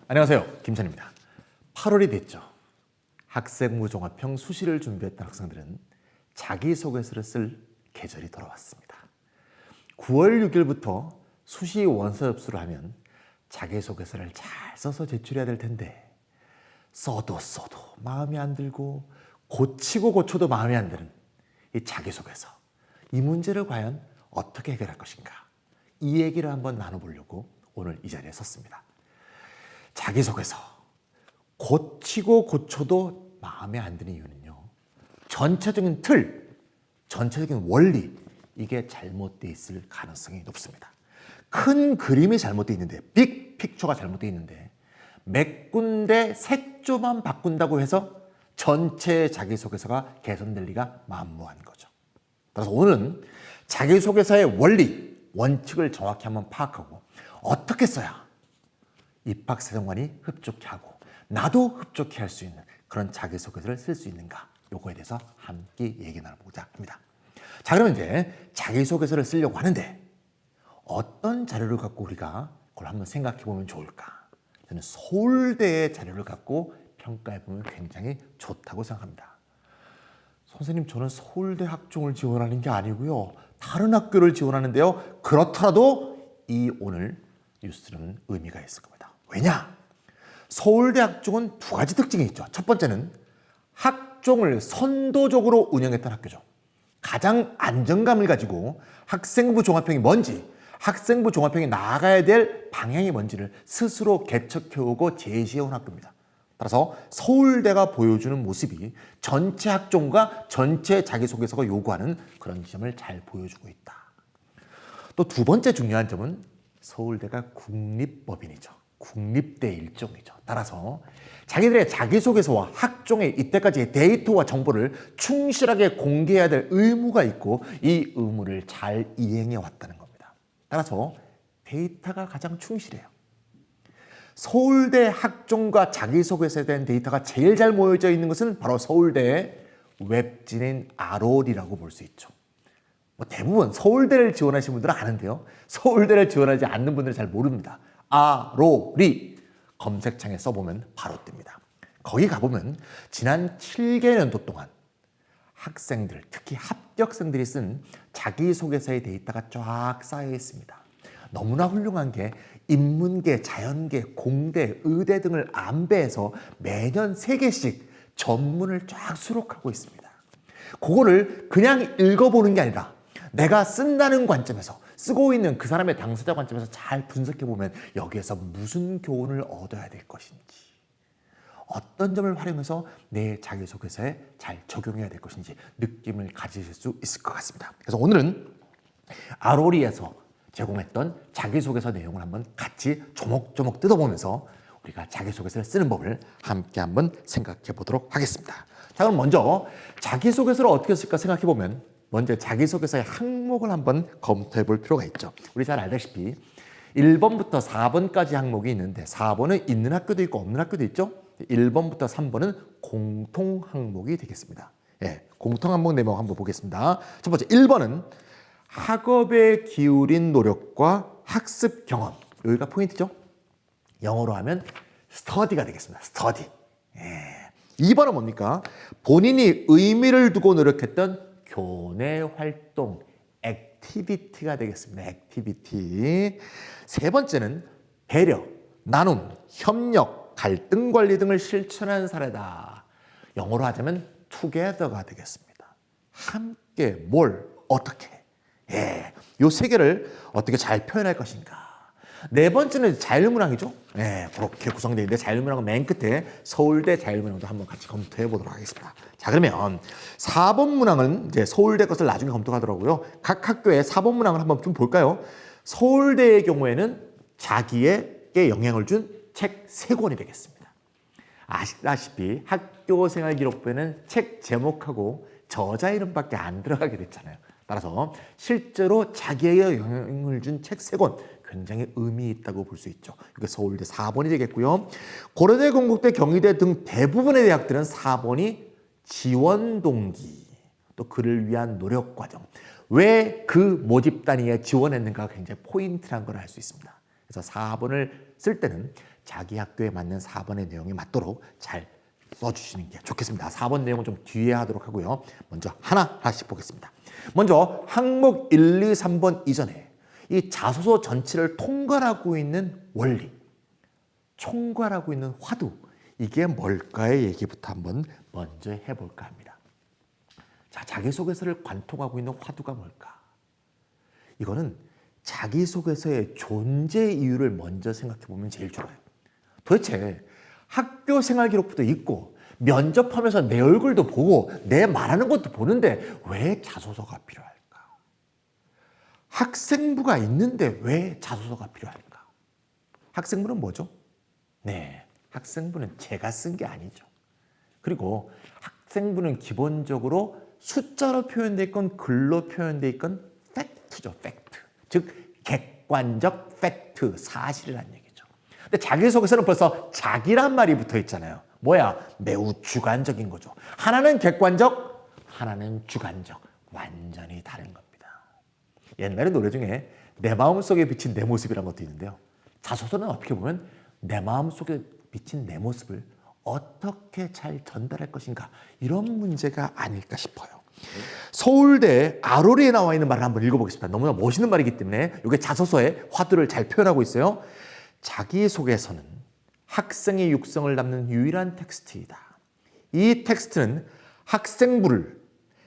안녕하세요, 김찬입니다. 8월이 됐죠. 학생부 종합형 수시를 준비했던 학생들은 자기소개서를 쓸 계절이 돌아왔습니다. 9월 6일부터 수시 원서 접수를 하면 자기소개서를 잘 써서 제출해야 될 텐데 써도 마음에 안 들고 고치고 고쳐도 마음에 안 드는 이 자기소개서, 이 문제를 과연 어떻게 해결할 것인가, 이 얘기를 한번 나눠보려고 오늘 이 자리에 섰습니다. 자기소개서 고치고 고쳐도 마음에 안 드는 이유는요, 전체적인 틀, 전체적인 원리, 이게 잘못되어 있을 가능성이 높습니다. 큰 그림이 잘못되어 있는데, 빅 픽처가 잘못되어 있는데 몇 군데 색조만 바꾼다고 해서 전체 자기소개서가 개선될 리가 만무한 거죠. 따라서 오늘은 자기소개서의 원리, 원칙을 정확히 한번 파악하고 어떻게 써야 입학사정관이 흡족해 하고 나도 흡족해 할 수 있는 그런 자기소개서를 쓸 수 있는가, 요거에 대해서 함께 얘기 나눠보고자 합니다. 자, 그러면 이제 자기소개서를 쓰려고 하는데 어떤 자료를 갖고 우리가 그걸 한번 생각해 보면 좋을까? 저는 서울대의 자료를 갖고 평가해 보면 굉장히 좋다고 생각합니다. 선생님, 저는 서울대 학종을 지원하는 게 아니고요, 다른 학교를 지원하는데요. 그렇더라도 이 오늘 뉴스는 의미가 있을 겁니다. 왜냐? 서울대 학종은 두 가지 특징이 있죠. 첫 번째는 학종을 선도적으로 운영했던 학교죠. 가장 안정감을 가지고 학생부 종합형이 뭔지, 학생부 종합형이 나아가야 될 방향이 뭔지를 스스로 개척해오고 제시해온 학교입니다. 따라서 서울대가 보여주는 모습이 전체 학종과 전체 자기소개서가 요구하는 그런 점을 잘 보여주고 있다. 또 두 번째 중요한 점은 서울대가 국립법인이죠. 국립대 일종이죠. 따라서 자기들의 자기소개서와 학종의 이때까지의 데이터와 정보를 충실하게 공개해야 될 의무가 있고 이 의무를 잘 이행해 왔다는 겁니다. 따라서 데이터가 가장 충실해요. 서울대 학종과 자기소개서에 대한 데이터가 제일 잘 모여져 있는 것은 바로 서울대의 웹진인 아롤이라고 볼 수 있죠. 대부분 서울대를 지원하시는 분들은 아는데요, 서울대를 지원하지 않는 분들은 잘 모릅니다. 아롤이 검색창에 써보면 바로 뜹니다. 거기 가보면 지난 7개년도 동안 학생들, 특히 합격생들이 쓴 자기소개서의 데이터가 쫙 쌓여 있습니다. 너무나 훌륭한 게 인문계, 자연계, 공대, 의대 등을 안배해서 매년 3개씩 전문을 쫙 수록하고 있습니다. 그거를 그냥 읽어보는 게 아니라 내가 쓴다는 관점에서, 쓰고 있는 그 사람의 당사자 관점에서 잘 분석해보면 여기에서 무슨 교훈을 얻어야 될 것인지, 어떤 점을 활용해서 내 자기소개서에 잘 적용해야 될 것인지 느낌을 가지실 수 있을 것 같습니다. 그래서 오늘은 아로리에서 제공했던 자기소개서 내용을 한번 같이 조목조목 뜯어보면서 우리가 자기소개서를 쓰는 법을 함께 한번 생각해 보도록 하겠습니다. 자, 그럼 먼저 자기소개서를 어떻게 쓸까 생각해 보면 먼저 자기소개서의 항목을 한번 검토해 볼 필요가 있죠. 우리 잘 알다시피 1번부터 4번까지 항목이 있는데 4번은 있는 학교도 있고 없는 학교도 있죠. 1번부터 3번은 공통 항목이 되겠습니다. 예, 공통 항목 내용 한번 보겠습니다. 첫 번째 1번은 학업에 기울인 노력과 학습 경험, 여기가 포인트죠. 영어로 하면 스터디가 되겠습니다. 스터디. 예. 2번은 뭡니까? 본인이 의미를 두고 노력했던 교내 활동, 액티비티가 되겠습니다. 액티비티. 세 번째는 배려, 나눔, 협력, 갈등 관리 등을 실천한 사례다. 영어로 하자면 together가 되겠습니다. 함께, 뭘, 어떻게. 예, 요 세 개를 어떻게 잘 표현할 것인가. 네 번째는 자율문항이죠. 예, 그렇게 구성되어 있는데 자율문항은 맨 끝에 서울대 자율문항도 한번 같이 검토해 보도록 하겠습니다. 자, 그러면 4번 문항은 이제 서울대 것을 나중에 검토하더라고요. 각 학교의 4번 문항을 한번 좀 볼까요? 서울대의 경우에는 자기에게 영향을 준 책 3권이 되겠습니다. 아시다시피 학교생활 기록부에는 책 제목하고 저자 이름밖에 안 들어가게 됐잖아요. 따라서 실제로 자기에게 영향을 준 책 3권 굉장히 의미 있다고 볼 수 있죠. 이게 서울대 4번이 되겠고요. 고려대, 건국대, 경희대 등 대부분의 대학들은 4번이 지원 동기, 또 그를 위한 노력 과정, 왜 그 모집 단위에 지원했는가가 굉장히 포인트란 걸 알 수 있습니다. 그래서 4번을 쓸 때는 자기 학교에 맞는 4번의 내용에 맞도록 잘 써주시는 게 좋겠습니다. 4번 내용은 좀 뒤에 하도록 하고요. 먼저 하나씩 보겠습니다. 먼저 항목 1, 2, 3번 이전에 이 자소서 전체를 통괄하고 있는 원리, 총괄하고 있는 화두, 이게 뭘까의 얘기부터 한번 먼저 해볼까 합니다. 자, 자기소개서를 관통하고 있는 화두가 뭘까? 이거는 자기소개서의 존재 이유를 먼저 생각해 보면 제일 좋아요. 도대체 학교 생활 기록부터 있고 면접하면서 내 얼굴도 보고 내 말하는 것도 보는데 왜 자소서가 필요할까? 학생부가 있는데 왜 자소서가 필요할까? 학생부는 뭐죠? 네, 학생부는 제가 쓴 게 아니죠. 그리고 학생부는 기본적으로 숫자로 표현되어 있건 글로 표현되어 있건 팩트죠, 팩트. 즉 객관적 팩트, 사실이라는 얘기죠. 근데 자기소개서는 벌써 자기란 말이 붙어 있잖아요. 뭐야? 매우 주관적인 거죠. 하나는 객관적, 하나는 주관적. 완전히 다른 겁니다. 옛날에 노래 중에 내 마음속에 비친 내 모습이라는 것도 있는데요. 자소서는 어떻게 보면 내 마음속에 비친 내 모습을 어떻게 잘 전달할 것인가, 이런 문제가 아닐까 싶어요. 서울대 아로리에 나와 있는 말을 한번 읽어보겠습니다. 너무나 멋있는 말이기 때문에 이게 자소서의 화두를 잘 표현하고 있어요. 자기소개서는 학생의 육성을 담는 유일한 텍스트이다. 이 텍스트는 학생부를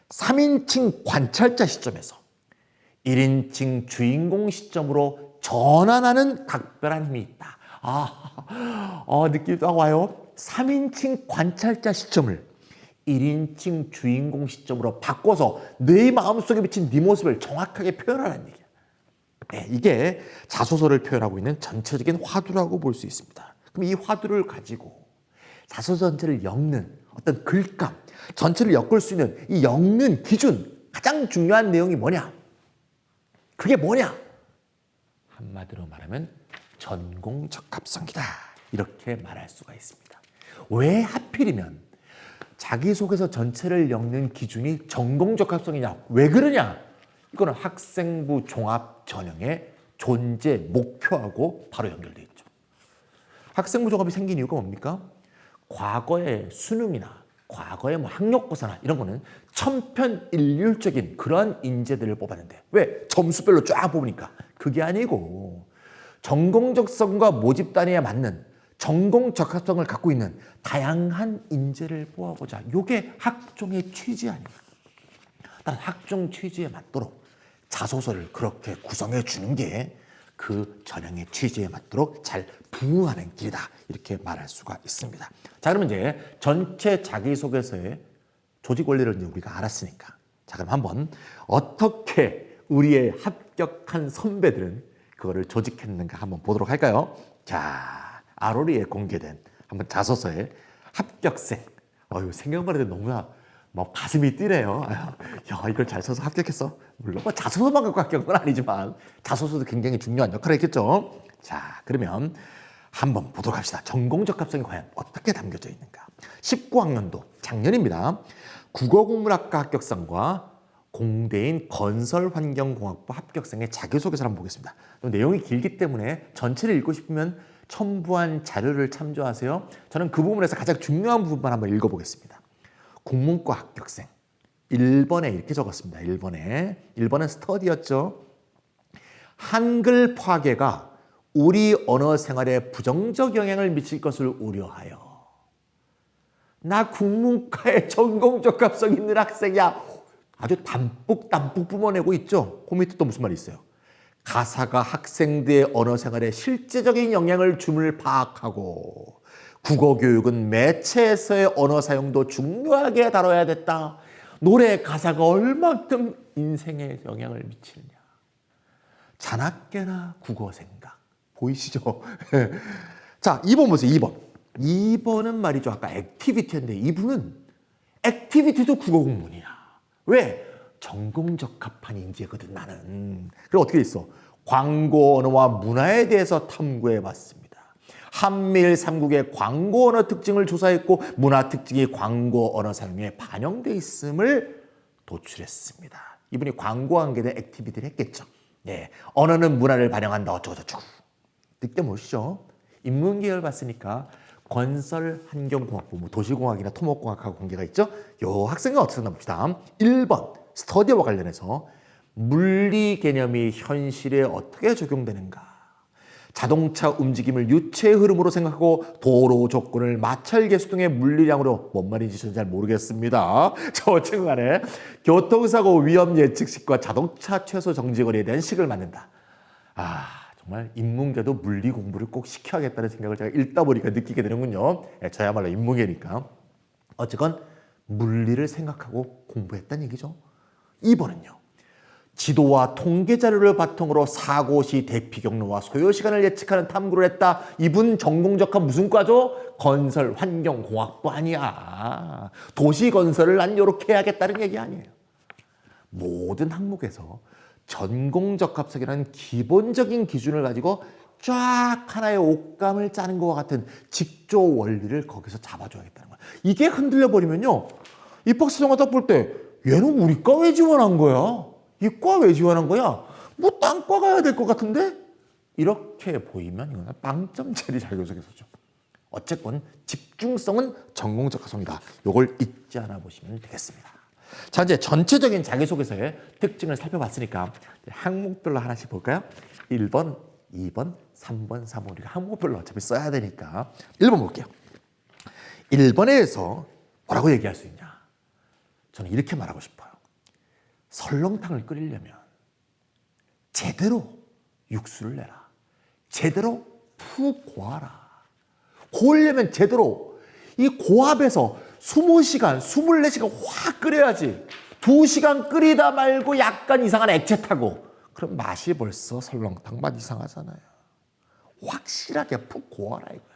3인칭 관찰자 시점에서 1인칭 주인공 시점으로 전환하는 각별한 힘이 있다. 느낌이 딱 와요. 3인칭 관찰자 시점을 1인칭 주인공 시점으로 바꿔서 내 마음속에 비친 네 모습을 정확하게 표현하라는 얘기야. 네, 이게 자소서를 표현하고 있는 전체적인 화두라고 볼 수 있습니다. 그럼 이 화두를 가지고 자소서 전체를 엮는 어떤 글감, 전체를 엮을 수 있는 이 엮는 기준, 가장 중요한 내용이 뭐냐? 그게 뭐냐? 한마디로 말하면 전공 적합성이다. 이렇게 말할 수가 있습니다. 왜 하필이면 자기소개서 전체를 엮는 기준이 전공 적합성이냐? 왜 그러냐? 이거는 학생부 종합 전형의 존재 목표하고 바로 연결되어 있죠. 학생부 종합이 생긴 이유가 뭡니까? 과거의 수능이나 과거의 학력고사나 이런 거는 천편일률적인 그런 인재들을 뽑았는데 왜? 점수별로 쫙 뽑으니까. 그게 아니고 전공적성과 모집 단위에 맞는 전공 적합성을 갖고 있는 다양한 인재를 뽑아보자. 이게 학종의 취지 아닙니까? 따라서 학종 취지에 맞도록 자소서를 그렇게 구성해 주는 게 그 전형의 취지에 맞도록 잘 부응하는 길이다. 이렇게 말할 수가 있습니다. 자, 그러면 이제 전체 자기소개서의 조직 원리를 이제 우리가 알았으니까, 자, 그럼 한번 어떻게 우리의 합격한 선배들은 그거를 조직했는가 한번 보도록 할까요? 자, 아로리에 공개된 한번 자소서의 합격생. 생각만 해도 너무나 가슴이 뛰네요. 야, 이걸 잘 써서 합격했어. 물론 자소서만 갖고 합격한 건 아니지만 자소서도 굉장히 중요한 역할을 했겠죠. 자, 그러면 한번 보도록 합시다. 전공 적합성이 과연 어떻게 담겨져 있는가. 19학년도 작년입니다. 국어국문학과 합격생과 공대인 건설환경공학부 합격생의 자기소개서를 한번 보겠습니다. 내용이 길기 때문에 전체를 읽고 싶으면 첨부한 자료를 참조하세요. 저는 그 부분에서 가장 중요한 부분만 한번 읽어보겠습니다. 국문과 합격생 1번에 이렇게 적었습니다. 1번은 스터디였죠. 한글 파괴가 우리 언어 생활에 부정적 영향을 미칠 것을 우려하여. 나 국문과에 전공 적합성 있는 학생이야. 아주 담뿍 뿜어내고 있죠. 그 밑에 또 무슨 말이 있어요. 가사가 학생들의 언어 생활에 실제적인 영향을 줌을 파악하고 국어교육은 매체에서의 언어 사용도 중요하게 다뤄야 됐다. 노래 가사가 얼마큼 인생에 영향을 미치느냐. 자나깨나 국어 생각. 보이시죠? 자, 2번 보세요. 2번. 2번은 말이죠. 아까 액티비티인데 이분은 액티비티도 국어 공문이야. 왜? 전공 적합한 인재거든 나는. 그럼 어떻게 있어? 광고 언어와 문화에 대해서 탐구해 봤습니다. 한미일 3국의 광고 언어 특징을 조사했고 문화 특징이 광고 언어 사용에 반영돼 있음을 도출했습니다. 이분이 광고와 관계된 액티비티를 했겠죠. 네, 언어는 문화를 반영한다 어쩌고저쩌고. 늑대 모르시죠? 인문계열 봤으니까 건설, 환경공학부, 뭐 도시공학이나 토목공학하고 관계가 있죠. 요 학생은 어떻게 썼나 봅시다. 1번 스터디와 관련해서 물리 개념이 현실에 어떻게 적용되는가. 자동차 움직임을 유체의 흐름으로 생각하고 도로 조건을 마찰계수 등의 물리량으로 뭔 말인지 저는 잘 모르겠습니다. 저 어쨌든 간에 교통사고 위험 예측식과 자동차 최소 정지거리에 대한 식을 만든다. 정말 인문계도 물리 공부를 꼭 시켜야겠다는 생각을 제가 읽다 보니까 느끼게 되는군요. 저야말로 인문계니까. 어쨌건 물리를 생각하고 공부했다는 얘기죠. 2번은요. 지도와 통계 자료를 바탕으로 사고 시 대피 경로와 소요 시간을 예측하는 탐구를 했다. 이분 전공적한 무슨 과죠? 건설 환경공학부 아니야. 도시 건설을 난 이렇게 해야겠다는 얘기 아니에요. 모든 항목에서 전공적합성이라는 기본적인 기준을 가지고 쫙 하나의 옷감을 짜는 것과 같은 직조 원리를 거기서 잡아줘야겠다는 거야. 이게 흔들려 버리면요. 입학수정화 딱 볼 때 얘는 우리 과 왜 지원한 거야? 이 과 왜 지원한 거야? 뭐 딴 과 가야 될 것 같은데? 이렇게 보이면 이거는 빵점짜리 자기소개서죠. 어쨌건 집중성은 전공적합성이다. 이걸 잊지 않아 보시면 되겠습니다. 자, 이제 전체적인 자기소개서의 특징을 살펴봤으니까 항목별로 하나씩 볼까요? 1번, 2번, 3번, 4번 우리가 항목별로 어차피 써야 되니까 1번 볼게요. 1번에서 뭐라고 얘기할 수 있냐? 저는 이렇게 말하고 싶어요. 설렁탕을 끓이려면 제대로 육수를 내라. 제대로 푹 고아라. 고으려면 제대로 이 고압에서 20시간, 24시간 확 끓여야지. 2시간 끓이다 말고 약간 이상한 액체 타고 그럼 맛이 벌써 설렁탕 맛 이상하잖아요. 확실하게 푹 고아라 이거야.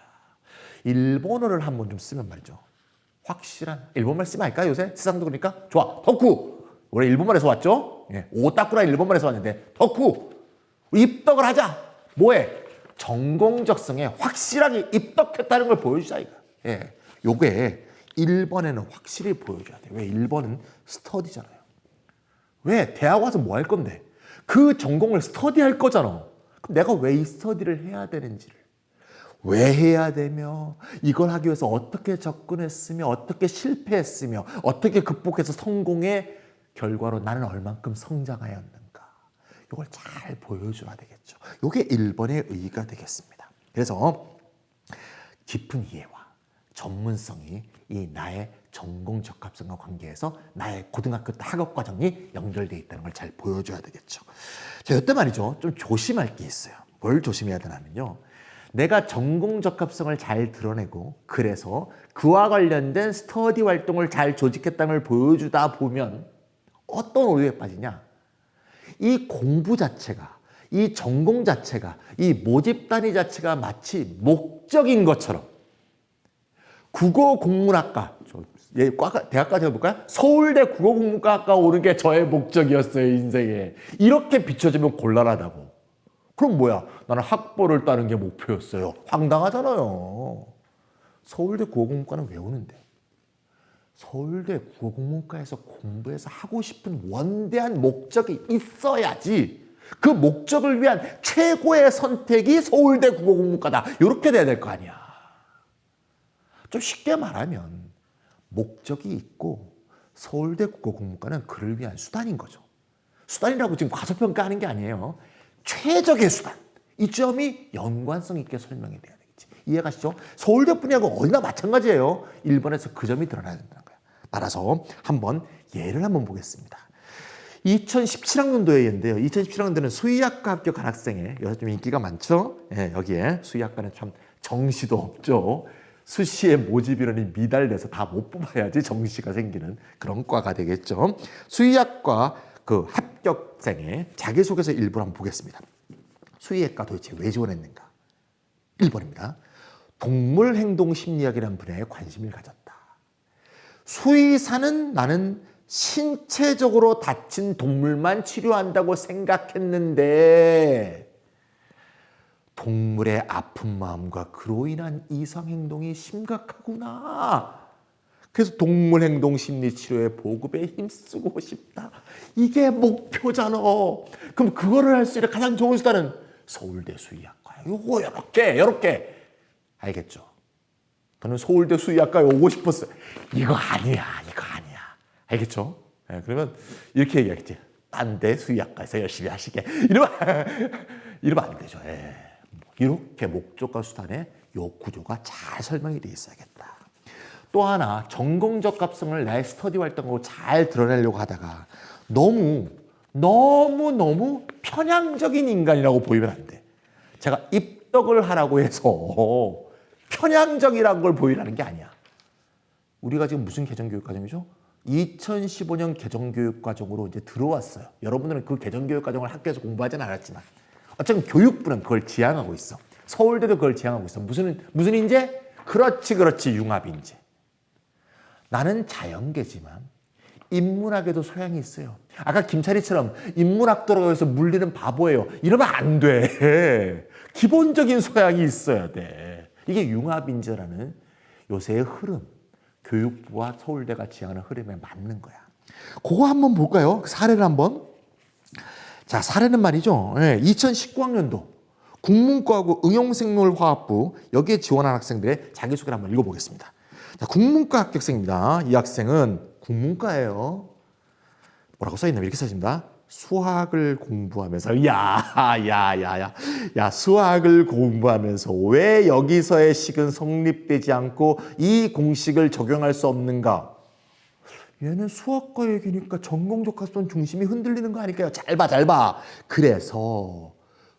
일본어를 한번 좀 쓰면 말이죠. 확실한 일본말 쓰면 할까요? 요새 세상도 그러니까 좋아. 덕후. 원래 일본말에서 왔죠? 오타쿠라 일본말에서 왔는데 덕후. 입덕을 하자. 뭐해? 전공적성에 확실하게 입덕했다는 걸 보여주자 이거. 요게 1번에는 확실히 보여줘야 돼. 왜? 1번은 스터디잖아요. 왜? 대학 와서 뭐 할 건데? 그 전공을 스터디할 거잖아. 그럼 내가 왜 이 스터디를 해야 되는지를, 왜 해야 되며, 이걸 하기 위해서 어떻게 접근했으며, 어떻게 실패했으며, 어떻게 극복해서 성공의 결과로 나는 얼만큼 성장하였는가. 이걸 잘 보여줘야 되겠죠. 이게 1번의 의의가 되겠습니다. 그래서 깊은 이해와 전문성이 이 나의 전공 적합성과 관계해서 나의 고등학교 학업 과정이 연결되어 있다는 걸 잘 보여줘야 되겠죠. 자, 이때 말이죠. 좀 조심할 게 있어요. 뭘 조심해야 되냐면요. 내가 전공 적합성을 잘 드러내고 그래서 그와 관련된 스터디 활동을 잘 조직했다는 걸 보여주다 보면 어떤 오류에 빠지냐. 이 공부 자체가, 이 전공 자체가, 이 모집 단위 자체가 마치 목적인 것처럼 국어국문학과, 대학까지 해볼까요? 서울대 국어국문학과 오는 게 저의 목적이었어요, 인생에. 이렇게 비춰지면 곤란하다고. 그럼 뭐야? 나는 학벌을 따는 게 목표였어요. 황당하잖아요. 서울대 국어국문과는 왜 오는데? 서울대 국어국문과에서 공부해서 하고 싶은 원대한 목적이 있어야지. 그 목적을 위한 최고의 선택이 서울대 국어국문과다. 이렇게 돼야 될 거 아니야. 좀 쉽게 말하면 목적이 있고 서울대 국어국문과는 그를 위한 수단인 거죠. 수단이라고 지금 과소평가하는 게 아니에요. 최적의 수단. 이 점이 연관성 있게 설명이 돼야 되겠지. 이해가시죠? 서울대뿐이고 어디나 마찬가지예요. 1번에서 그 점이 드러나야 된다는 거야. 따라서 예를 한번 보겠습니다. 2017학년도의 예인데요. 2017학년도는 수의학과 합격한 학생에 여기서 좀 인기가 많죠. 여기에 수의학과는 참 정시도 없죠. 수시에 모집 인원이 미달돼서 다 못 뽑아야지 정시가 생기는 그런 과가 되겠죠. 수의학과 그 합격생의 자기소개서 일부를 한번 보겠습니다. 수의학과 도대체 왜 지원했는가? 1번입니다. 동물행동심리학이라는 분야에 관심을 가졌다. 수의사는 나는 신체적으로 다친 동물만 치료한다고 생각했는데 동물의 아픈 마음과 그로 인한 이상 행동이 심각하구나. 그래서 동물 행동 심리 치료의 보급에 힘쓰고 싶다. 이게 목표잖아. 그럼 그거를 할 수 있는 가장 좋은 수단은 서울대 수의학과야. 요거 요렇게 알겠죠? 저는 서울대 수의학과에 오고 싶었어요. 이거 아니야. 알겠죠? 네, 그러면 이렇게 얘기하겠지. 딴 데 수의학과에서 열심히 하시게. 이러면 안 되죠. 예. 이렇게 목적과 수단의 요 구조가 잘 설명이 돼 있어야겠다. 또 하나, 전공적 합성을 나의 스터디 활동으로 잘 드러내려고 하다가 너무 편향적인 인간이라고 보이면 안 돼. 제가 입덕을 하라고 해서 편향적이라는 걸 보이라는 게 아니야. 우리가 지금 무슨 개정교육과정이죠? 2015년 개정교육과정으로 이제 들어왔어요. 여러분들은 그 개정교육과정을 학교에서 공부하지는 않았지만 어쨌든 교육부는 그걸 지향하고 있어. 서울대도 그걸 지향하고 있어. 무슨 인재? 그렇지. 융합인재. 나는 자연계지만 인문학에도 소양이 있어요. 아까 김찬희처럼 인문학도라고 해서 물리는 바보예요. 이러면 안 돼. 기본적인 소양이 있어야 돼. 이게 융합인재라는 요새의 흐름. 교육부와 서울대가 지향하는 흐름에 맞는 거야. 그거 한번 볼까요? 사례를 한번. 자, 사례는 말이죠. 2019학년도 국문과하고 응용생물화학부 여기에 지원한 학생들의 자기소개를 한번 읽어보겠습니다. 자, 국문과 합격생입니다. 이 학생은 국문과예요. 뭐라고 써있나요? 이렇게 써있습니다. 수학을 공부하면서 수학을 공부하면서 왜 여기서의 식은 성립되지 않고 이 공식을 적용할 수 없는가? 얘는 수학과 얘기니까 전공적 합성 중심이 흔들리는 거 아닐까요? 잘 봐. 그래서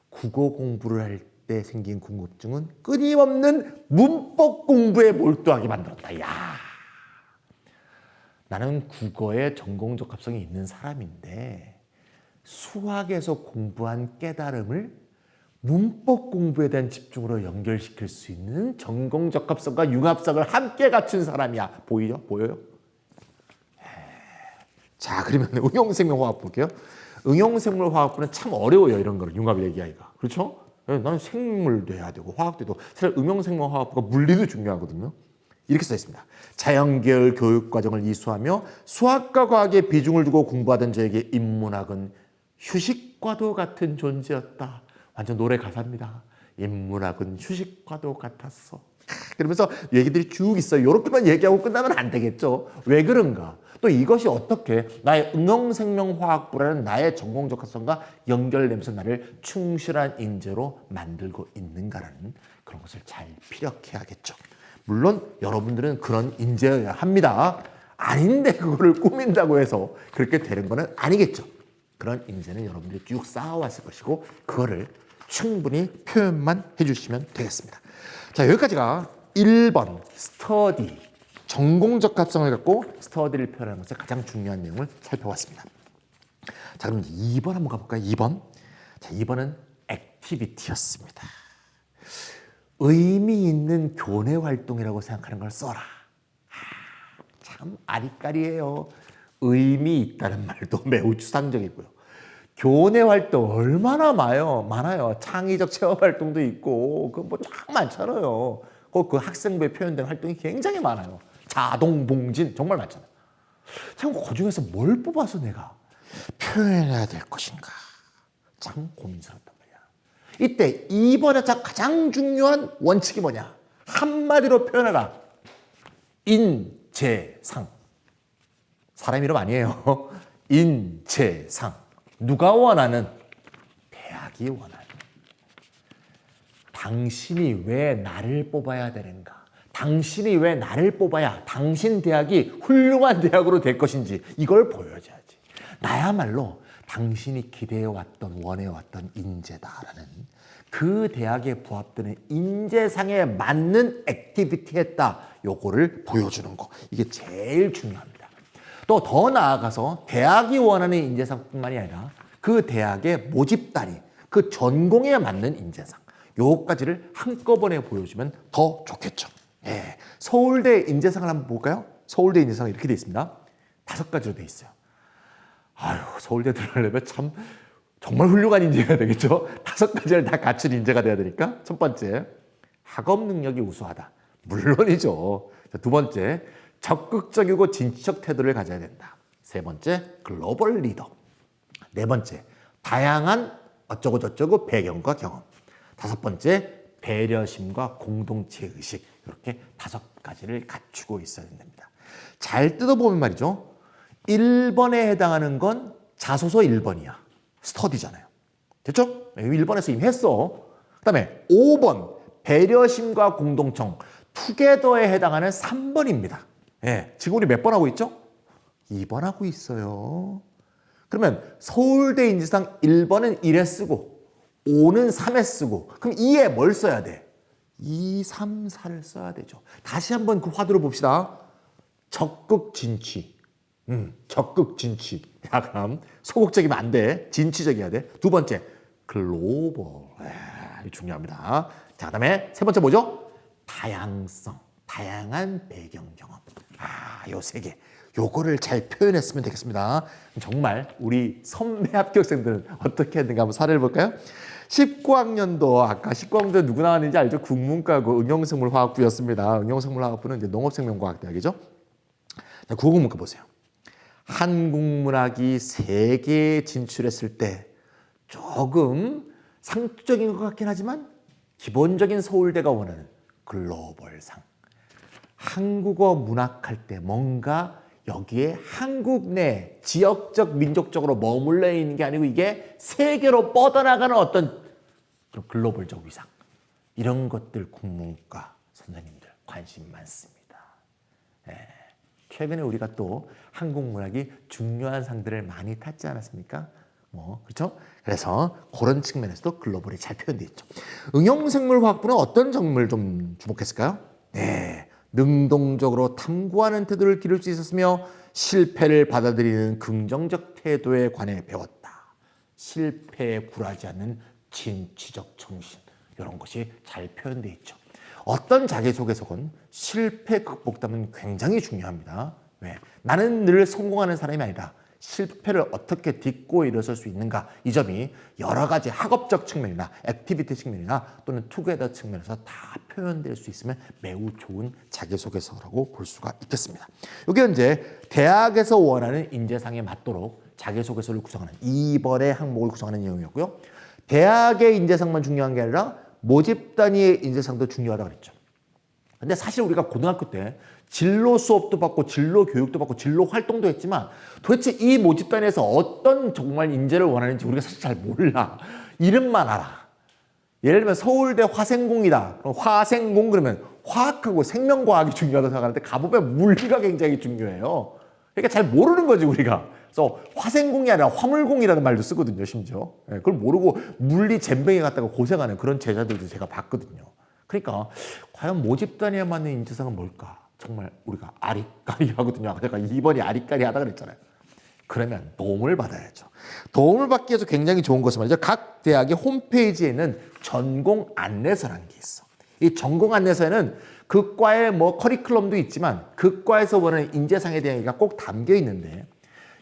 국어 공부를 할 때 생긴 궁금증은 끊임없는 문법 공부에 몰두하게 만들었다. 나는 국어에 전공적 합성이 있는 사람인데 수학에서 공부한 깨달음을 문법 공부에 대한 집중으로 연결시킬 수 있는 전공적 합성과 융합성을 함께 갖춘 사람이야. 보여요? 자, 그러면 응용생명화학 볼게요. 응용생물화학부는 참 어려워요. 이런 거를 융합 얘기하기가. 그렇죠? 나는 생물도 해야 되고 화학도 해도 사실 응용생명화학부가 물리도 중요하거든요. 이렇게 써 있습니다. 자연계열 교육과정을 이수하며 수학과 과학에 비중을 두고 공부하던 저에게 인문학은 휴식과도 같은 존재였다. 완전 노래 가사입니다. 인문학은 휴식과도 같았어. 그러면서 얘기들이 쭉 있어요. 이렇게만 얘기하고 끝나면 안 되겠죠. 왜 그런가? 또 이것이 어떻게 나의 응용생명화학부라는 나의 전공적 합성과 연결되면서 나를 충실한 인재로 만들고 있는가라는 그런 것을 잘 피력해야겠죠. 물론 여러분들은 그런 인재여야 합니다. 아닌데 그거를 꾸민다고 해서 그렇게 되는 거는 아니겠죠. 그런 인재는 여러분들이 쭉 쌓아왔을 것이고 그거를 충분히 표현만 해주시면 되겠습니다. 자, 여기까지가 1번 스터디, 전공적 합성을 갖고 스터디를 표현하는 것에 가장 중요한 내용을 살펴봤습니다. 자, 그럼 2번 한번 가볼까요? 2번. 자, 2번은 액티비티였습니다. 의미 있는 교내 활동이라고 생각하는 걸 써라. 참 아리까리예요. 의미 있다는 말도 매우 추상적이고요. 교내 활동 얼마나 많아요. 창의적 체험 활동도 있고 그 뭐 참 많잖아요. 그 학생부에 표현된 활동이 굉장히 많아요. 자동봉진 정말 많잖아요. 참 그중에서 뭘 뽑아서 내가 표현해야 될 것인가 참 고민스럽단 말이야. 이때 2번에 가장 중요한 원칙이 뭐냐? 한마디로 표현해라. 인재상. 사람 이름 아니에요. 인재상. 누가 원하는? 대학이 원하는. 당신이 왜 나를 뽑아야 되는가? 당신이 왜 나를 뽑아야 당신 대학이 훌륭한 대학으로 될 것인지 이걸 보여줘야지. 나야말로 당신이 기대해왔던 원해왔던 인재다라는 그 대학에 부합되는 인재상에 맞는 액티비티 했다. 요거를 보여주는 거. 이게 제일 중요합니다. 또 더 나아가서 대학이 원하는 인재상뿐만이 아니라 그 대학의 모집단이 그 전공에 맞는 인재상. 요까지를 한꺼번에 보여주면 더 좋겠죠. 서울대 인재상을 한번 볼까요? 서울대 인재상은 이렇게 되어 있습니다. 5가지로 돼 있어요. 아유, 서울대 들어가려면 참 정말 훌륭한 인재가 되겠죠. 5가지를 다 갖춘 인재가 돼야 되니까. 첫 번째, 학업 능력이 우수하다. 물론이죠. 두 번째, 적극적이고 진취적 태도를 가져야 된다. 세 번째, 글로벌 리더. 네 번째, 다양한 어쩌고저쩌고 배경과 경험. 다섯 번째, 배려심과 공동체 의식. 이렇게 5가지를 갖추고 있어야 됩니다. 잘 뜯어보면 말이죠. 1번에 해당하는 건 자소서 1번이야. 스터디잖아요. 됐죠? 1번에서 이미 했어. 그 다음에 5번, 배려심과 공동청. 투게더에 해당하는 3번입니다. 예, 지금 우리 몇 번 하고 있죠? 2번 하고 있어요. 그러면 서울대 인재상 1번은 1에 쓰고 5는 3에 쓰고 그럼 2에 뭘 써야 돼? 2, 3, 4를 써야 되죠. 다시 한번 그 화두를 봅시다. 적극 진취. 적극 진취. 야, 그럼 소극적이면 안 돼. 진취적이어야 돼. 두 번째, 글로벌. 이거 중요합니다. 자, 그다음에 세 번째 뭐죠? 다양성. 다양한 배경 경험. 요 3개. 요거를 잘 표현했으면 되겠습니다. 정말 우리 선배 합격생들은 어떻게 했는가 한번 사례를 볼까요? 19학년도 아까 19학년도 누구 나왔는지 알죠? 국문과고 응용생물화학부였습니다. 응용생물화학부는 이제 농업생명과학대학이죠. 자, 국어문과 보세요. 한국문학이 세계에 진출했을 때 조금 상투적인 것 같긴 하지만 기본적인 서울대가 원하는 글로벌상. 한국어 문학할 때 뭔가 여기에 한국 내 지역적 민족적으로 머물러 있는 게 아니고 이게 세계로 뻗어나가는 어떤 글로벌적 위상. 이런 것들 국문과 선생님들 관심 많습니다. 최근에 우리가 또 한국 문학이 중요한 상들을 많이 탔지 않았습니까? 그렇죠? 그래서 그런 측면에서도 글로벌이 잘 표현되어 있죠. 응용생물화학부는 어떤 점을 좀 주목했을까요? 네, 능동적으로 탐구하는 태도를 기를 수 있었으며 실패를 받아들이는 긍정적 태도에 관해 배웠다. 실패에 굴하지 않는 진취적 정신, 이런 것이 잘 표현되어 있죠. 어떤 자기소개서건 실패 극복담은 굉장히 중요합니다. 왜? 나는 늘 성공하는 사람이 아니라 실패를 어떻게 딛고 일어설 수 있는가, 이 점이 여러 가지 학업적 측면이나 액티비티 측면이나 또는 투게더 측면에서 다 표현될 수 있으면 매우 좋은 자기소개서라고 볼 수가 있겠습니다. 이게 이제 대학에서 원하는 인재상에 맞도록 자기소개서를 구성하는 2번의 항목을 구성하는 내용이었고요. 대학의 인재상만 중요한 게 아니라 모집 단위의 인재상도 중요하다고 그랬죠. 근데 사실 우리가 고등학교 때 진로 수업도 받고 진로 교육도 받고 진로 활동도 했지만 도대체 이 모집 단위에서 어떤 정말 인재를 원하는지 우리가 사실 잘 몰라. 이름만 알아. 예를 들면 서울대 화생공이다. 그럼 화생공 그러면 화학하고 생명과학이 중요하다고 생각하는데 가보면 물리가 굉장히 중요해요. 그러니까 잘 모르는 거지 우리가. 그래서 화생공이 아니라 화물공이라는 말도 쓰거든요, 심지어. 그걸 모르고 물리 젬병에 갔다가 고생하는 그런 제자들도 제가 봤거든요. 그러니까 과연 모집 단위에 맞는 인재상은 뭘까? 정말 우리가 아리까리 하거든요. 제가 2번이 아리까리 하다 그랬잖아요. 그러면 도움을 받아야죠. 도움을 받기 위해서 굉장히 좋은 것은 말이죠. 각 대학의 홈페이지에는 전공 안내서라는 게 있어. 이 전공 안내서에는 그 과의 커리큘럼도 있지만 그 과에서 원하는 인재상에 대한 얘기가 꼭 담겨 있는데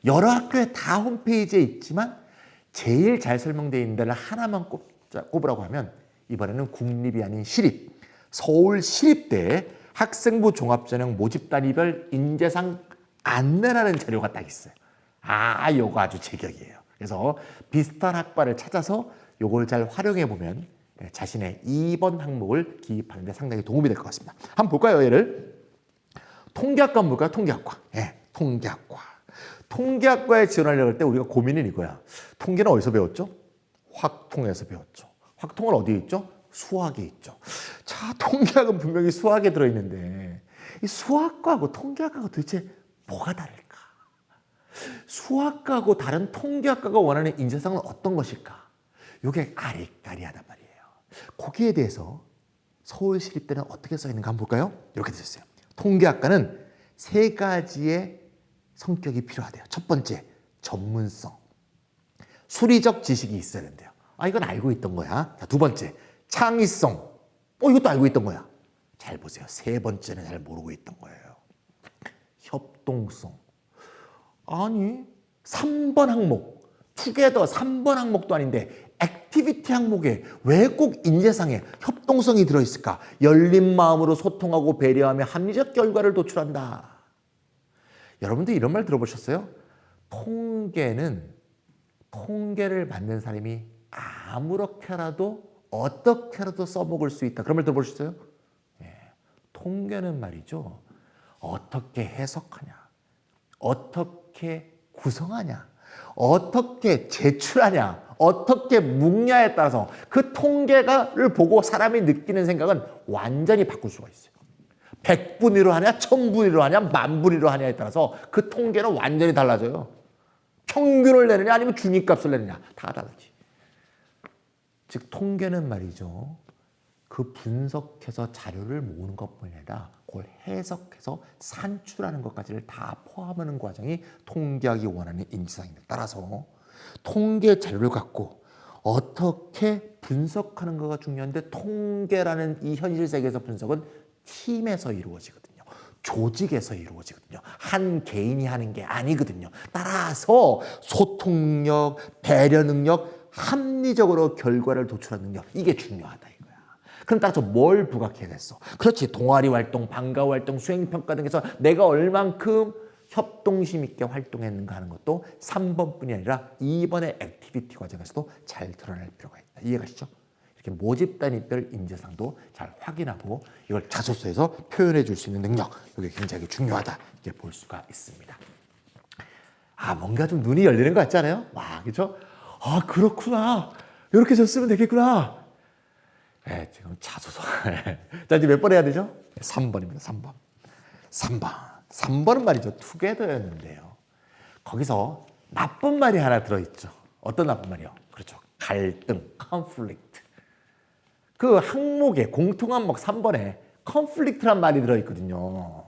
여러 학교에 다 홈페이지에 있지만 제일 잘 설명되어 있는 데를 하나만 꼽으라고 하면 이번에는 국립이 아닌 시립, 서울시립대 학생부 종합전형 모집단위별 인재상 안내라는 자료가 딱 있어요. 요거 아주 제격이에요. 그래서 비슷한 학과를 찾아서 요걸 잘 활용해 보면 자신의 2번 항목을 기입하는 데 상당히 도움이 될 것 같습니다. 한번 볼까요, 얘를? 통계학과 한번 볼까요? 통계학과. 통계학과. 통계학과에 지원하려고 할 때 우리가 고민은 이거야. 통계는 어디서 배웠죠? 확통에서 배웠죠. 확통은 어디에 있죠? 수학에 있죠. 자, 통계학은 분명히 수학에 들어있는데 이 수학과하고 통계학과가 도대체 뭐가 다를까? 수학과하고 다른 통계학과가 원하는 인재상은 어떤 것일까? 이게 아리까리하단 말이에요. 거기에 대해서 서울시립대는 어떻게 써 있는가 한번 볼까요? 이렇게 되어 있어요. 통계학과는 3가지의 성격이 필요하대요. 첫 번째, 전문성. 수리적 지식이 있어야 된대요. 이건 알고 있던 거야. 자, 두 번째, 창의성. 이것도 알고 있던 거야. 잘 보세요. 세 번째는 잘 모르고 있던 거예요. 협동성. 아니 3번 항목 투게더 3번 항목도 아닌데 액티비티 항목에 왜 꼭 인재상에 협동성이 들어있을까? 열린 마음으로 소통하고 배려하며 합리적 결과를 도출한다. 여러분들 이런 말 들어보셨어요? 통계를 만든 사람이 아무렇게라도 어떻게라도 써먹을 수 있다. 그런 말 들어보셨어요? 예. 통계는 말이죠. 어떻게 해석하냐, 어떻게 구성하냐, 어떻게 제출하냐, 어떻게 묵냐에 따라서 그 통계를 보고 사람이 느끼는 생각은 완전히 바꿀 수가 있어요. 100분위로 하냐, 1000분위로 하냐, 10,000분위로 하냐에 따라서 그 통계는 완전히 달라져요. 평균을 내느냐 아니면 중위값을 내느냐 다 다르지. 즉 통계는 말이죠. 그 분석해서 자료를 모으는 것뿐 아니라 그걸 해석해서 산출하는 것까지를 다 포함하는 과정이 통계학이 원하는 인지상입니다. 따라서 통계 자료를 갖고 어떻게 분석하는 거가 중요한데 통계라는 이 현실 세계에서 분석은 팀에서 이루어지거든요. 조직에서 이루어지거든요. 한 개인이 하는 게 아니거든요. 따라서 소통력, 배려 능력, 합리적으로 결과를 도출하는 능력 이게 중요하다 이거야. 그럼 따라서 뭘 부각해냈어? 그렇지. 동아리 활동, 방과 활동, 수행평가 등에서 내가 얼만큼 협동심 있게 활동했는가 하는 것도 3번뿐이 아니라 2번의 액티비티 과정에서도 잘 드러날 필요가 있다. 이해가시죠? 이렇게 모집 단위별 인재상도 잘 확인하고 이걸 자소서에서 표현해 줄 수 있는 능력 이게 굉장히 중요하다. 이렇게 볼 수가 있습니다. 뭔가 좀 눈이 열리는 것 같지 않아요? 와, 그렇죠? 그렇구나. 이렇게 썼으면 되겠구나. 네, 지금 자소서. 자, 이제 몇 번 해야 되죠? 3번입니다. 3번. 3번은 말이죠. 투게더였는데요. 거기서 나쁜 말이 하나 들어있죠. 어떤 나쁜 말이요? 그렇죠. 갈등, conflict. 그 항목에 공통 항목 3번에 conflict란 말이 들어있거든요.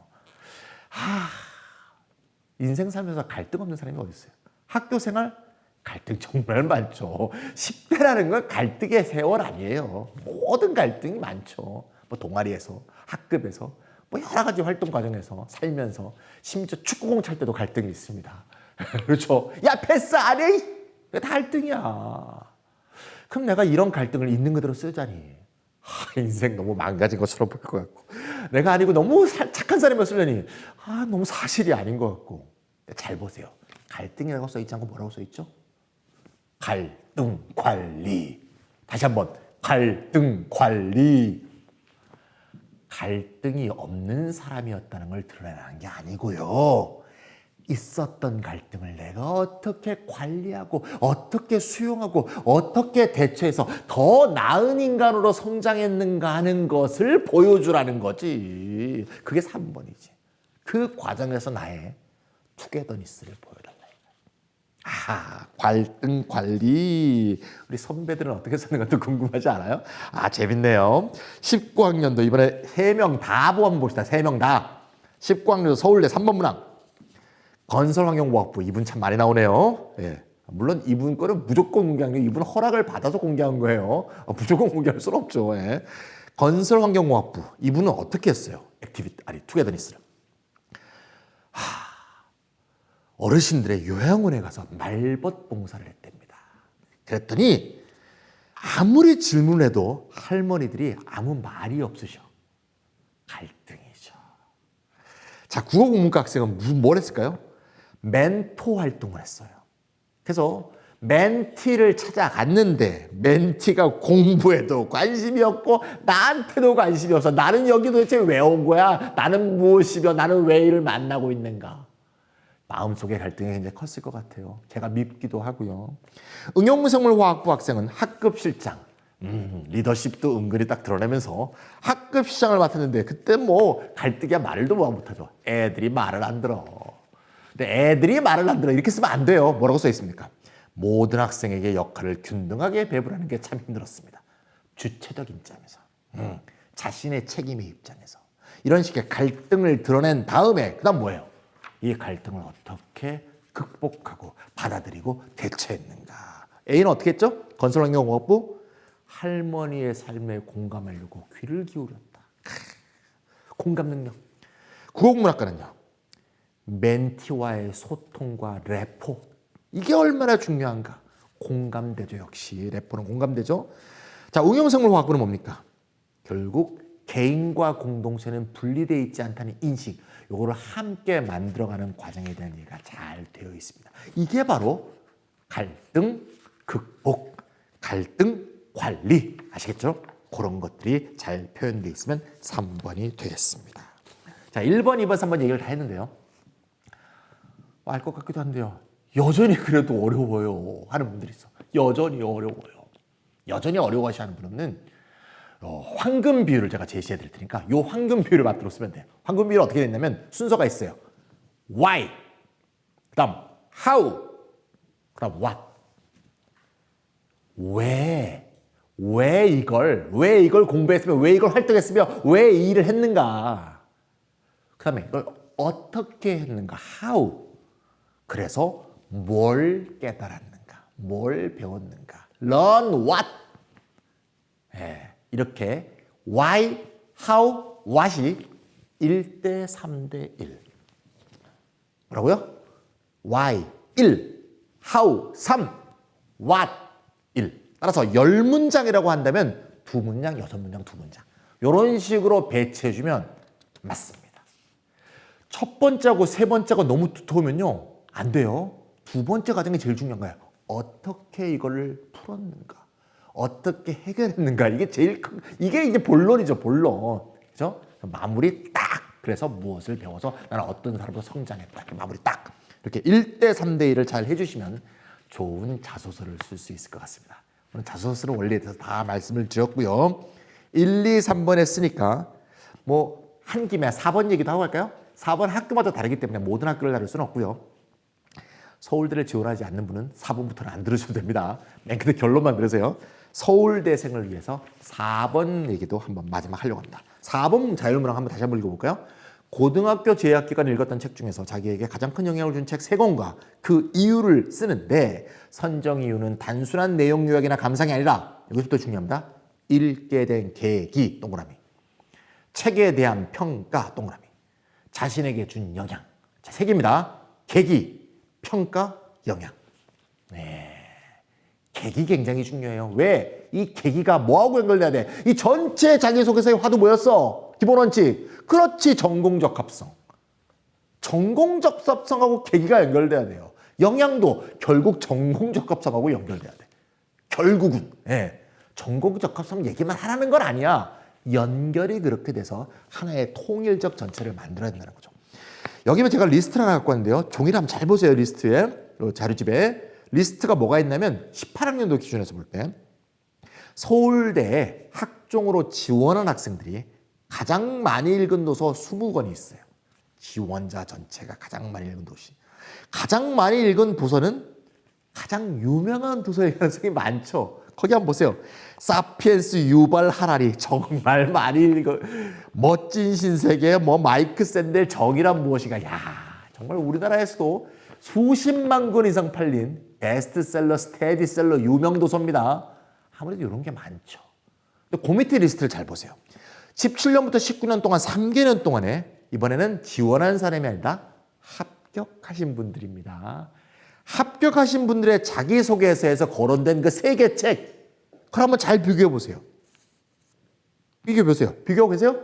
인생 살면서 갈등 없는 사람이 어디 있어요? 학교 생활 갈등 정말 많죠. 10대라는 건 갈등의 세월 아니에요. 모든 갈등이 많죠. 뭐 동아리에서, 학급에서, 뭐 여러 가지 활동 과정에서 살면서 심지어 축구공 찰 때도 갈등이 있습니다. 그렇죠? 야 패스 안 해? 다 갈등이야. 그럼 내가 이런 갈등을 있는 그대로 쓰자니 인생 너무 망가진 것처럼 보일 것 같고 내가 아니고 너무 착한 사람이 쓰려니 너무 사실이 아닌 것 같고. 잘 보세요. 갈등이라고 써있지 않고 뭐라고 써있죠? 갈등 관리. 다시 한번 갈등 관리. 갈등이 없는 사람이었다는 걸 드러내는 게 아니고요. 있었던 갈등을 내가 어떻게 관리하고 어떻게 수용하고 어떻게 대처해서 더 나은 인간으로 성장했는가 하는 것을 보여주라는 거지. 그게 3번이지. 그 과정에서 나의 투게더니스를 보여달라. 갈등 관리. 우리 선배들은 어떻게 쓰는 것도 궁금하지 않아요? 재밌네요. 19학년도 이번에 3명 다 한번 봅시다. 3명 다. 19학년도 서울대 3번 문항. 건설환경공학부. 이분 참 많이 나오네요. 예. 물론 이분 거는 무조건 공개한 게 이분 허락을 받아서 공개한 거예요. 무조건 공개할 수는 없죠. 예. 건설환경공학부. 이분은 어떻게 했어요? 투게더니스를. 어르신들의 요양원에 가서 말벗 봉사를 했답니다. 그랬더니 아무리 질문해도 할머니들이 아무 말이 없으셔. 갈등이죠. 자, 국어국문과 학생은 뭘 했을까요? 멘토 활동을 했어요. 그래서 멘티를 찾아갔는데 멘티가 공부에도 관심이 없고 나한테도 관심이 없어. 나는 여기 도대체 왜 온 거야? 나는 무엇이며 나는 왜 이를 만나고 있는가? 마음속의 갈등이 굉장히 컸을 것 같아요. 제가 밉기도 하고요. 응용생물화학부 학생은 학급 실장. 리더십도 은근히 딱 드러내면서 학급 실장을 맡았는데 그때 뭐 갈등이야 말도 못하죠. 애들이 말을 안 들어. 근데 애들이 말을 안 들어. 이렇게 쓰면 안 돼요. 뭐라고 써 있습니까? 모든 학생에게 역할을 균등하게 배분하는 게 참 힘들었습니다. 주체적 입장에서. 자신의 책임의 입장에서. 이런 식의 갈등을 드러낸 다음에 그 다음 뭐예요? 이 갈등을 어떻게 극복하고 받아들이고 대처했는가. A는 어떻게 했죠? 건설환경공학부 할머니의 삶에 공감하려고 귀를 기울였다. 공감 능력. 국어국문학과는요. 멘티와의 소통과 레포, 이게 얼마나 중요한가. 공감되죠. 역시 레포는 공감되죠. 자, 응용생물화학부는 뭡니까? 결국 개인과 공동체는 분리되어 있지 않다는 인식, 요거를 함께 만들어가는 과정에 대한 얘기가 잘 되어 있습니다. 이게 바로 갈등 극복, 갈등 관리, 아시겠죠? 그런 것들이 잘 표현되어 있으면 3번이 되겠습니다. 자, 1번, 2번, 3번 얘기를 다 했는데요. 알 것 같기도 한데요. 여전히 그래도 어려워요 하는 분들이 있어. 여전히 어려워요. 여전히 어려워하시는 분은 황금 비율을 제가 제시해 드릴 테니까 이 황금 비율을 맞도록 쓰면 돼요. 황금 비율이 어떻게 됐냐면 순서가 있어요. Why, 그다음 how, 그다음 what. 왜 이걸 공부했으며, 왜 이걸 활동했으며, 왜 이 일을 했는가. 그다음에 이걸 어떻게 했는가, how. 그래서 뭘 깨달았는가, 뭘 배웠는가, learn what. 이렇게 why, how, what이 1대 3대 1. 뭐라고요? why 1, how 3, what 1. 따라서 10문장이라고 한다면 2문장, 6문장, 2문장. 이런 식으로 배치해주면 맞습니다. 첫 번째하고 세 번째가 너무 두터우면요, 안 돼요. 두 번째 과정이 제일 중요한 거예요. 어떻게 이거를 풀었는가, 어떻게 해결했는가. 이게 제일 큰, 이게 이제 본론이죠, 본론. 그죠? 마무리 딱. 그래서 무엇을 배워서 나는 어떤 사람으로 성장했다. 이렇게 마무리 딱. 이렇게 1대 3대 1을 잘 해주시면 좋은 자소서를 쓸 수 있을 것 같습니다. 오늘 자소서는 원리에 대해서 다 말씀을 드렸고요. 1, 2, 3번 했으니까 뭐 한 김에 4번 얘기도 하고 할까요? 4번 학교마다 다르기 때문에 모든 학교를 다룰 수는 없고요. 서울대를 지원하지 않는 분은 4번부터는 안 들으셔도 됩니다. 맨 끝에 결론만 들으세요. 서울대생을 위해서 4번 얘기도 한번 마지막 하려고 합니다. 4번 자율문항 한번 다시 한번 읽어볼까요? 고등학교 재학 기간에 읽었던 책 중에서 자기에게 가장 큰 영향을 준 책 3권과 그 이유를 쓰는데, 선정 이유는 단순한 내용 요약이나 감상이 아니라, 이것부터 중요합니다. 읽게 된 계기, 동그라미. 책에 대한 평가, 동그라미. 자신에게 준 영향. 자, 3개입니다. 계기, 평가, 영향. 네. 계기 굉장히 중요해요. 왜? 이 계기가 뭐하고 연결돼야 돼? 이 전체 자기소개서의 화두 뭐였어? 기본 원칙. 그렇지, 전공적 합성. 전공적 합성하고 계기가 연결돼야 돼요. 영향도 결국 전공적 합성하고 연결돼야 돼. 결국은. 예. 전공적 합성 얘기만 하라는 건 아니야. 연결이 그렇게 돼서 하나의 통일적 전체를 만들어야 된다는 거죠. 여기면 제가 리스트를 하나 갖고 왔는데요. 종이를 한번 잘 보세요. 리스트에. 자료집에. 리스트가 뭐가 있냐면 18학년도 기준에서 볼 때 서울대에 학종으로 지원한 학생들이 가장 많이 읽은 도서 20권이 있어요. 지원자 전체가 가장 많이 읽은 도시. 가장 많이 읽은 도서는 가장 유명한 도서일 가능성이 많죠. 거기 한번 보세요. 사피엔스 유발 하라리, 정말 많이 읽어. 멋진 신세계, 마이크 샌델, 정의란 무엇인가. 야, 정말 우리나라에서도 수십만 권 이상 팔린 베스트셀러, 스테디셀러, 유명 도서입니다. 아무래도 이런 게 많죠. 근데 그 밑에 리스트를 잘 보세요. 17년부터 19년 동안 3개년 동안에 이번에는 지원한 사람이 아니라 합격하신 분들입니다. 합격하신 분들의 자기소개서에서 거론된 그 3개 책, 그걸 한번 잘 비교해 보세요. 비교해 보세요. 비교하고 계세요?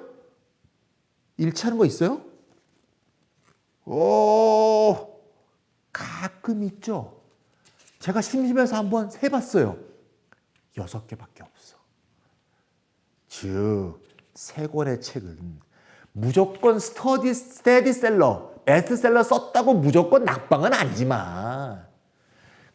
일치하는 거 있어요? 오, 가끔 있죠. 제가 심심해서 한번 세봤어요. 6개밖에 없어. 즉, 3권의 책은 무조건 스테디셀러, 베스트셀러 썼다고 무조건 낙방은 아니지만,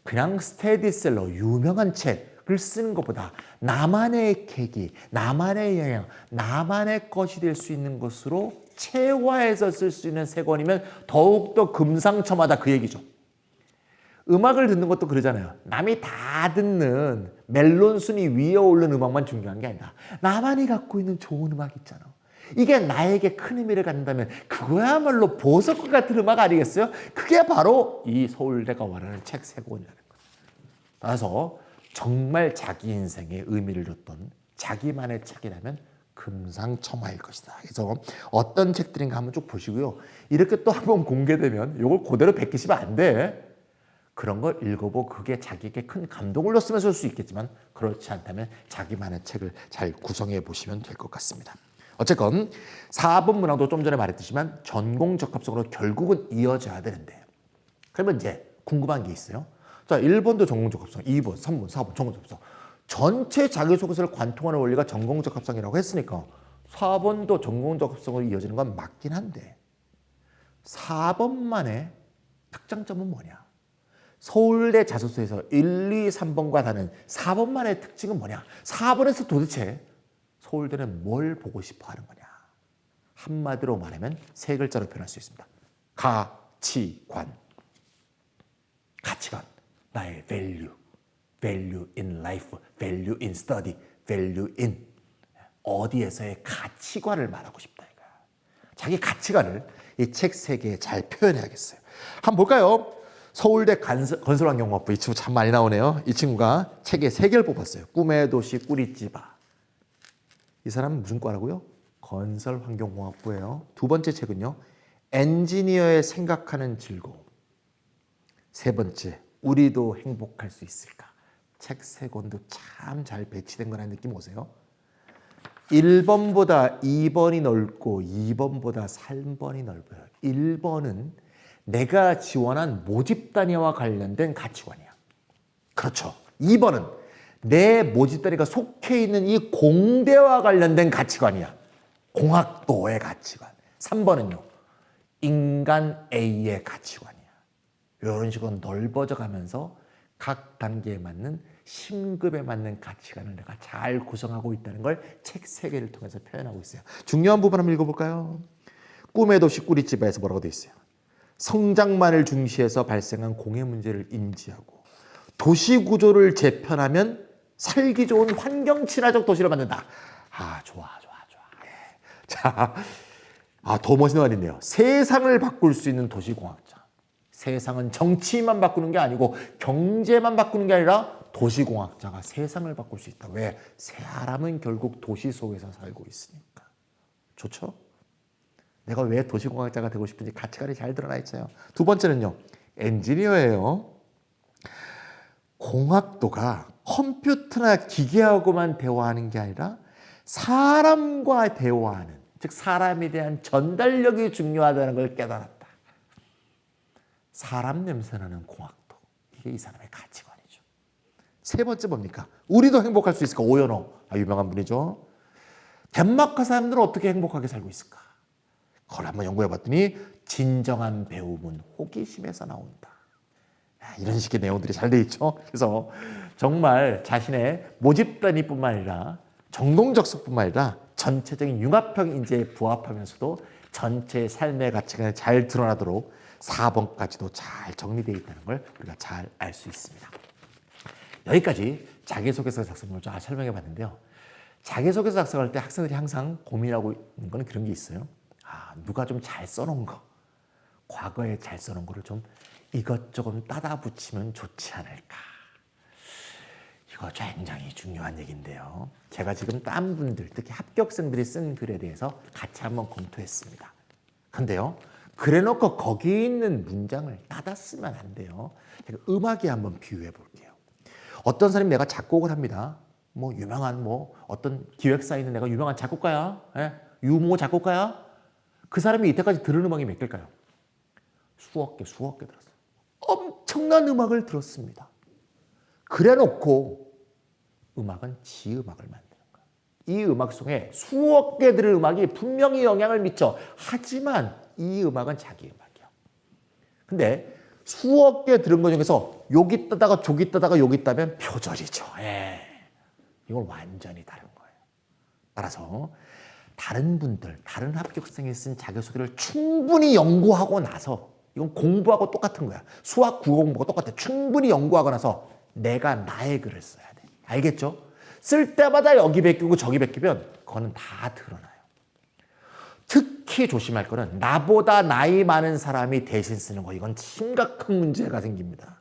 그냥 스테디셀러, 유명한 책을 쓰는 것보다 나만의 계기, 나만의 영향, 나만의 것이 될 수 있는 것으로 체화해서 쓸 수 있는 3권이면 더욱더 금상첨화다, 그 얘기죠. 음악을 듣는 것도 그러잖아요. 남이 다 듣는 멜론 순위 위에 오르는 음악만 중요한 게 아니라 나만이 갖고 있는 좋은 음악 있잖아. 이게 나에게 큰 의미를 갖는다면 그거야말로 보석과 같은 음악 아니겠어요? 그게 바로 이 서울대가 원하는 책 3권이라는 거예요. 따라서 정말 자기 인생에 의미를 줬던 자기만의 책이라면 금상첨화일 것이다. 그래서 어떤 책들인가 한번 쭉 보시고요. 이렇게 또 한번 공개되면 이걸 그대로 베끼시면 안 돼. 그런 걸 읽어보고 그게 자기에게 큰 감동을 줬으면 쓸 수 있겠지만 그렇지 않다면 자기만의 책을 잘 구성해 보시면 될 것 같습니다. 어쨌건 4번 문항도 좀 전에 말했듯이만 전공적합성으로 결국은 이어져야 되는데 그러면 이제 궁금한 게 있어요. 자, 1번도 전공적합성, 2번, 3번, 4번 전공적합성. 전체 자기소개서를 관통하는 원리가 전공적합성이라고 했으니까 4번도 전공적합성으로 이어지는 건 맞긴 한데 4번만의 특장점은 뭐냐? 서울대 자소서에서 1, 2, 3번과 다른 4번만의 특징은 뭐냐? 4번에서 도대체 서울대는 뭘 보고 싶어 하는 거냐? 한마디로 말하면 세 글자로 표현할 수 있습니다. 가치관. 가치관. 나의 value. value in life, value in study, value in 어디에서의 가치관을 말하고 싶다 이거야. 자기 가치관을 이 책 세 개에 잘 표현해야겠어요. 한번 볼까요? 서울대 건설환경공학부 이 친구 참 많이 나오네요. 이 친구가 책에 3개를 뽑았어요. 꿈의 도시 꾸리찌바. 이 사람은 무슨 과라고요? 건설환경공학부예요. 두 번째 책은요. 엔지니어의 생각하는 즐거움. 세 번째, 우리도 행복할 수 있을까? 책 세 권도 참 잘 배치된 거라는 느낌 오세요? 1번보다 2번이 넓고 2번보다 3번이 넓어요. 1번은 내가 지원한 모집 단위와 관련된 가치관이야. 그렇죠. 2번은 내 모집 단위가 속해 있는 이 공대와 관련된 가치관이야. 공학도의 가치관. 3번은요. 인간 A의 가치관이야. 이런 식으로 넓어져 가면서 각 단계에 맞는 심급에 맞는 가치관을 내가 잘 구성하고 있다는 걸 책 3개를 통해서 표현하고 있어요. 중요한 부분 한번 읽어볼까요? 꿈의 도시 꾸리찌바에서 뭐라고 돼 있어요? 성장만을 중시해서 발생한 공해 문제를 인지하고 도시 구조를 재편하면 살기 좋은 환경 친화적 도시를 만든다. 아, 좋아. 예. 자, 더 멋있는 말이 있네요. 세상을 바꿀 수 있는 도시공학자. 세상은 정치만 바꾸는 게 아니고 경제만 바꾸는 게 아니라 도시공학자가 세상을 바꿀 수 있다. 왜? 사람은 결국 도시 속에서 살고 있으니까. 좋죠? 내가 왜 도시공학자가 되고 싶은지 가치관이 잘 드러나 있어요. 두 번째는요. 엔지니어예요. 공학도가 컴퓨터나 기계하고만 대화하는 게 아니라 사람과 대화하는, 즉 사람에 대한 전달력이 중요하다는 걸 깨달았다. 사람 냄새나는 공학도. 이게 이 사람의 가치관이죠. 세 번째 뭡니까? 우리도 행복할 수 있을까? 오연호. 유명한 분이죠. 덴마크 사람들은 어떻게 행복하게 살고 있을까? 그걸 한번 연구해 봤더니 진정한 배움은 호기심에서 나온다. 이런 식의 내용들이 잘 돼 있죠. 그래서 정말 자신의 모집 단위뿐만 아니라 전공적성뿐만 아니라 전체적인 융합형 인재에 부합하면서도 전체 삶의 가치가 잘 드러나도록 4번까지도 잘 정리되어 있다는 걸 우리가 잘 알 수 있습니다. 여기까지 자기소개서 작성을 잘 설명해 봤는데요. 자기소개서 작성할 때 학생들이 항상 고민하고 있는 건 그런 게 있어요. 누가 좀 잘 써놓은 거, 과거에 잘 써놓은 거를 좀 이것저것 따다 붙이면 좋지 않을까. 이거 굉장히 중요한 얘기인데요. 제가 지금 딴 분들, 특히 합격생들이 쓴 글에 대해서 같이 한번 검토했습니다. 근데요, 그래놓고 거기에 있는 문장을 따다 쓰면 안 돼요. 제가 음악에 한번 비유해 볼게요. 어떤 사람이 내가 작곡을 합니다. 유명한 어떤 기획사에 있는 내가 유명한 작곡가야. 유모 작곡가야. 그 사람이 이때까지 들은 음악이 몇 개일까요? 수억 개 들었어요. 엄청난 음악을 들었습니다. 그래놓고 음악은 지 음악을 만드는 거예요. 이 음악 속에 수억 개 들은 음악이 분명히 영향을 미쳐. 하지만 이 음악은 자기 음악이야. 근데 수억 개 들은 것 중에서 여기 따다가 저기 따다가 여기 따면 표절이죠. 이건 완전히 다른 거예요. 따라서 다른 분들, 다른 합격생이 쓴 자기소개를 충분히 연구하고 나서 이건 공부하고 똑같은 거야. 수학 국어 공부가 똑같아. 충분히 연구하고 나서 내가 나의 글을 써야 돼. 알겠죠? 쓸 때마다 여기 베끼고 저기 베끼면 그거는 다 드러나요. 특히 조심할 거는 나보다 나이 많은 사람이 대신 쓰는 거. 이건 심각한 문제가 생깁니다.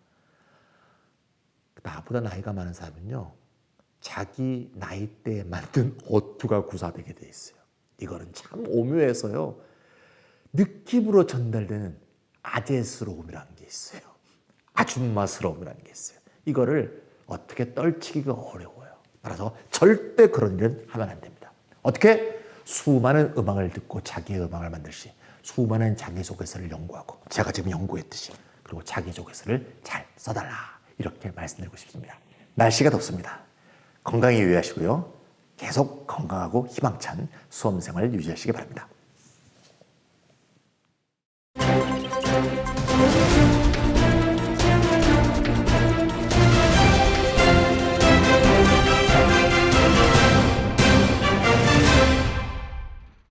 나보다 나이가 많은 사람은요. 자기 나이대에 맞는 어투가 구사되게 돼 있어요. 이거는 참 오묘해서요. 느낌으로 전달되는 아재스러움이라는 게 있어요. 아줌마스러움이라는 게 있어요. 이거를 어떻게 떨치기가 어려워요. 따라서 절대 그런 일은 하면 안 됩니다. 어떻게? 수많은 음악을 듣고 자기의 음악을 만들시, 수많은 자기소개서를 연구하고, 제가 지금 연구했듯이, 그리고 자기소개서를 잘 써달라, 이렇게 말씀드리고 싶습니다. 날씨가 덥습니다. 건강에 유의하시고요. 계속 건강하고 희망찬 수험생활 유지하시기 바랍니다.